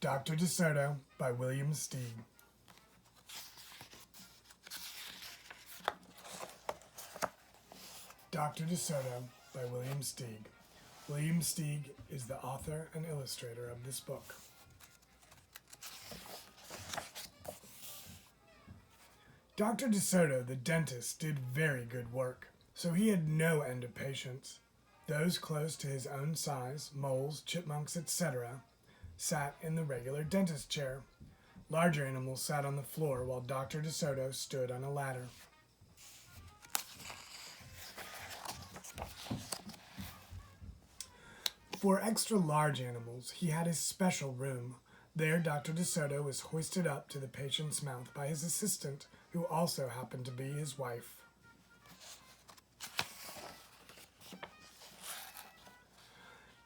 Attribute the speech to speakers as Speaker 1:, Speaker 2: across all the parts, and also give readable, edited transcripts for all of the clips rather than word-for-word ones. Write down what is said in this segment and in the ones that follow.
Speaker 1: Dr. DeSoto by William Steig. Dr. DeSoto by William Steig. William Steig is the author and illustrator of this book. Dr. DeSoto, the dentist, did very good work, so he had no end of patients. Those close to his own size, moles, chipmunks, etc., sat in the regular dentist chair. Larger animals sat on the floor while Dr. DeSoto stood on a ladder. For extra large animals, he had his special room. There, Dr. DeSoto was hoisted up to the patient's mouth by his assistant, who also happened to be his wife.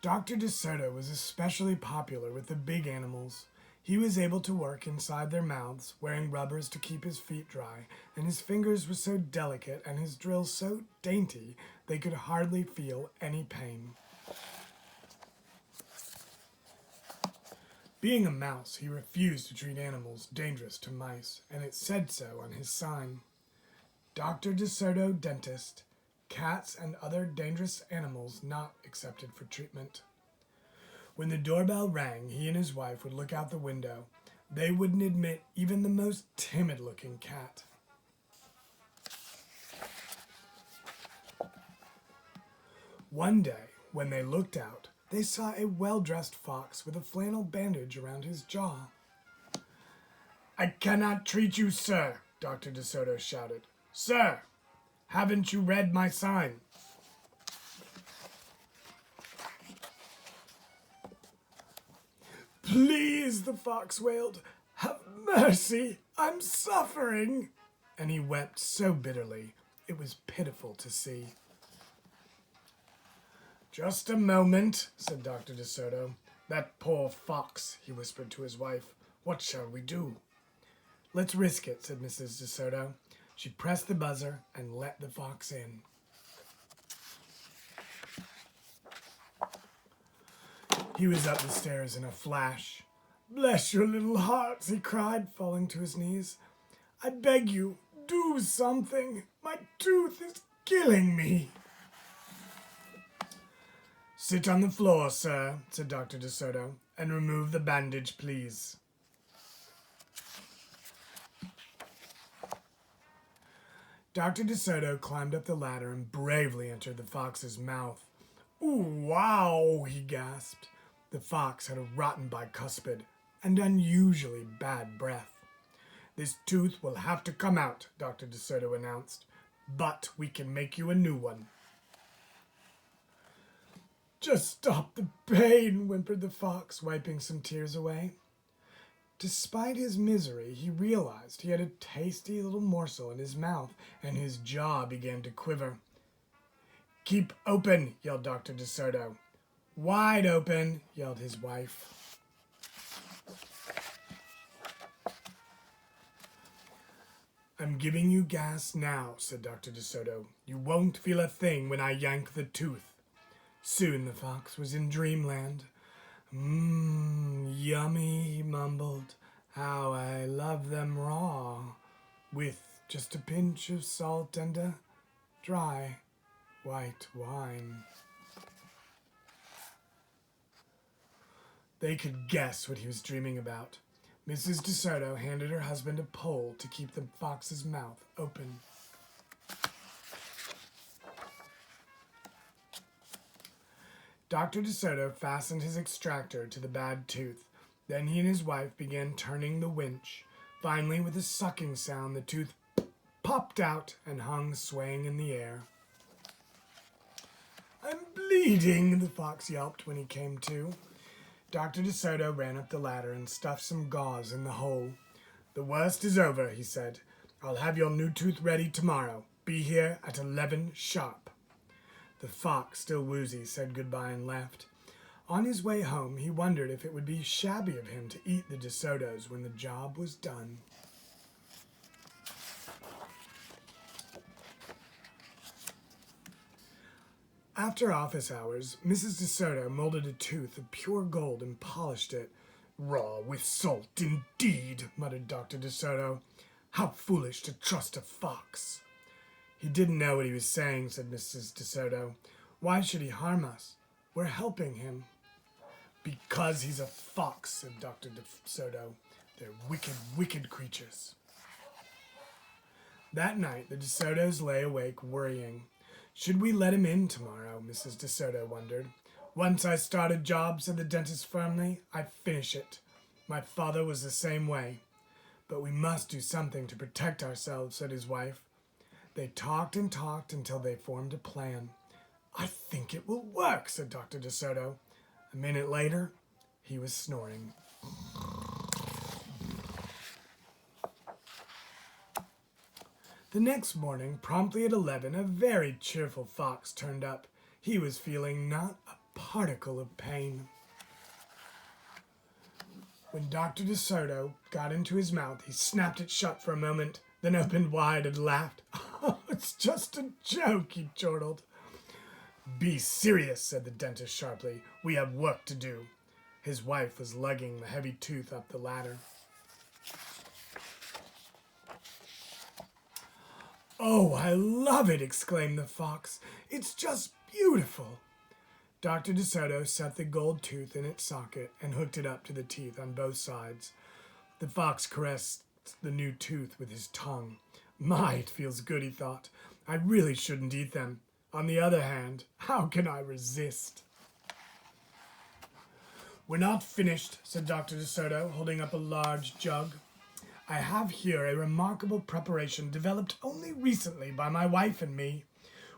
Speaker 1: Dr. DeSoto was especially popular with the big animals. He was able to work inside their mouths, wearing rubbers to keep his feet dry, and his fingers were so delicate and his drills so dainty they could hardly feel any pain. Being a mouse, he refused to treat animals dangerous to mice, and it said so on his sign. Dr. DeSoto, dentist. Cats and other dangerous animals not accepted for treatment. When the doorbell rang, he and his wife would look out the window. They wouldn't admit even the most timid-looking cat. One day, when they looked out, they saw a well-dressed fox with a flannel bandage around his jaw. "I cannot treat you, sir," Dr. DeSoto shouted. "Sir! Haven't you read my sign?" "Please," the fox wailed, "have mercy, I'm suffering." And he wept so bitterly, it was pitiful to see. "Just a moment," said Dr. DeSoto. "That poor fox," he whispered to his wife. "What shall we do?" "Let's risk it," said Mrs. DeSoto. She pressed the buzzer and let the fox in. He was up the stairs in a flash. "Bless your little hearts," he cried, falling to his knees. "I beg you, do something. My tooth is killing me." "Sit on the floor, sir," said Dr. DeSoto, "and remove the bandage, please." Dr. DeSoto climbed up the ladder and bravely entered the fox's mouth. "Ooh, wow," he gasped. The fox had a rotten bicuspid and unusually bad breath. "This tooth will have to come out," Dr. DeSoto announced, "but we can make you a new one." "Just stop the pain," whimpered the fox, wiping some tears away. Despite his misery, he realized he had a tasty little morsel in his mouth, and his jaw began to quiver. "Keep open," yelled Dr. DeSoto. "Wide open," yelled his wife. "I'm giving you gas now," said Dr. DeSoto. "You won't feel a thing when I yank the tooth." Soon the fox was in dreamland. Yummy," he mumbled. "How I love them raw, with just a pinch of salt and a dry white wine." They could guess what he was dreaming about. Mrs. DeSoto handed her husband a pole to keep the fox's mouth open. Dr. DeSoto fastened his extractor to the bad tooth. Then he and his wife began turning the winch. Finally, with a sucking sound, the tooth popped out and hung swaying in the air. "I'm bleeding," the fox yelped when he came to. Dr. DeSoto ran up the ladder and stuffed some gauze in the hole. "The worst is over," he said. "I'll have your new tooth ready tomorrow. Be here at 11 sharp." The fox, still woozy, said goodbye and left. On his way home, he wondered if it would be shabby of him to eat the DeSotos when the job was done. After office hours, Mrs. DeSoto molded a tooth of pure gold and polished it. Raw with salt, indeed, muttered Dr. DeSoto. How foolish to trust a fox. He didn't know what he was saying, said Mrs. DeSoto. Why should he harm us? We're helping him. Because he's a fox, said Dr. DeSoto. They're wicked, wicked creatures. That night, the DeSotos lay awake, worrying. Should we let him in tomorrow? Mrs. DeSoto wondered. Once I start a job, said the dentist firmly, I finish it. My father was the same way. But we must do something to protect ourselves, said his wife. They talked and talked until they formed a plan. I think it will work, said Dr. DeSoto. A minute later, he was snoring. The next morning, promptly at 11, a very cheerful fox turned up. He was feeling not a particle of pain. When Dr. DeSoto got into his mouth, he snapped it shut for a moment, then opened wide and laughed. Oh, it's just a joke, he chortled. Be serious, said the dentist sharply. We have work to do. His wife was lugging the heavy tooth up the ladder. Oh, I love it, exclaimed the fox. It's just beautiful. Dr. DeSoto set the gold tooth in its socket and hooked it up to the teeth on both sides. The fox caressed the new tooth with his tongue. My, it feels good, he thought. I really shouldn't eat them. On the other hand, how can I resist? We're not finished, said Dr. DeSoto, holding up a large jug. I have here a remarkable preparation developed only recently by my wife and me.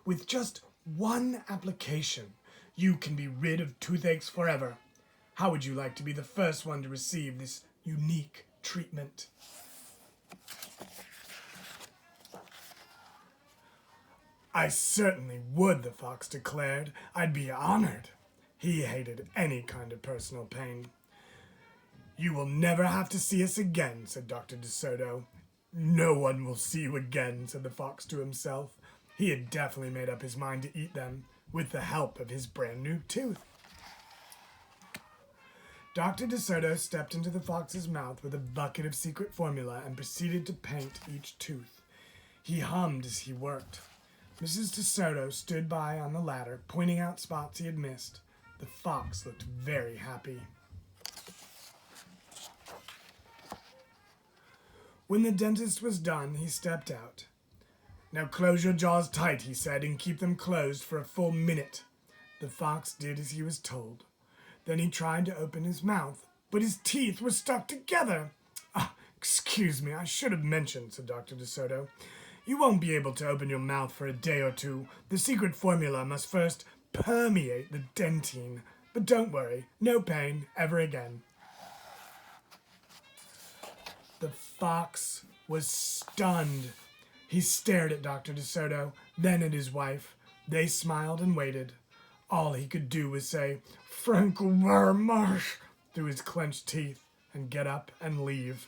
Speaker 1: With just one application, you can be rid of toothaches forever. How would you like to be the first one to receive this unique treatment? I certainly would, the fox declared. I'd be honored. He hated any kind of personal pain. You will never have to see us again, said Dr. DeSoto. No one will see you again, said the fox to himself. He had definitely made up his mind to eat them, with the help of his brand new tooth. Dr. DeSoto stepped into the fox's mouth with a bucket of secret formula and proceeded to paint each tooth. He hummed as he worked. Mrs. DeSoto stood by on the ladder, pointing out spots he had missed. The fox looked very happy. When the dentist was done, he stepped out. Now close your jaws tight, he said, and keep them closed for a full minute. The fox did as he was told. Then he tried to open his mouth, but his teeth were stuck together. Excuse me, I should have mentioned, said Dr. DeSoto. You won't be able to open your mouth for a day or two. The secret formula must first permeate the dentine. But don't worry, no pain ever again. The fox was stunned. He stared at Dr. DeSoto, then at his wife. They smiled and waited. All he could do was say, Frankelmarsh, through his clenched teeth, and get up and leave.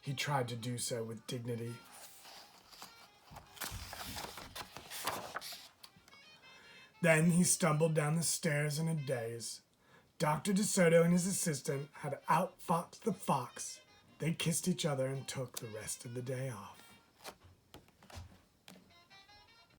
Speaker 1: He tried to do so with dignity. Then he stumbled down the stairs in a daze. Dr. DeSoto and his assistant had outfoxed the fox. They kissed each other and took the rest of the day off.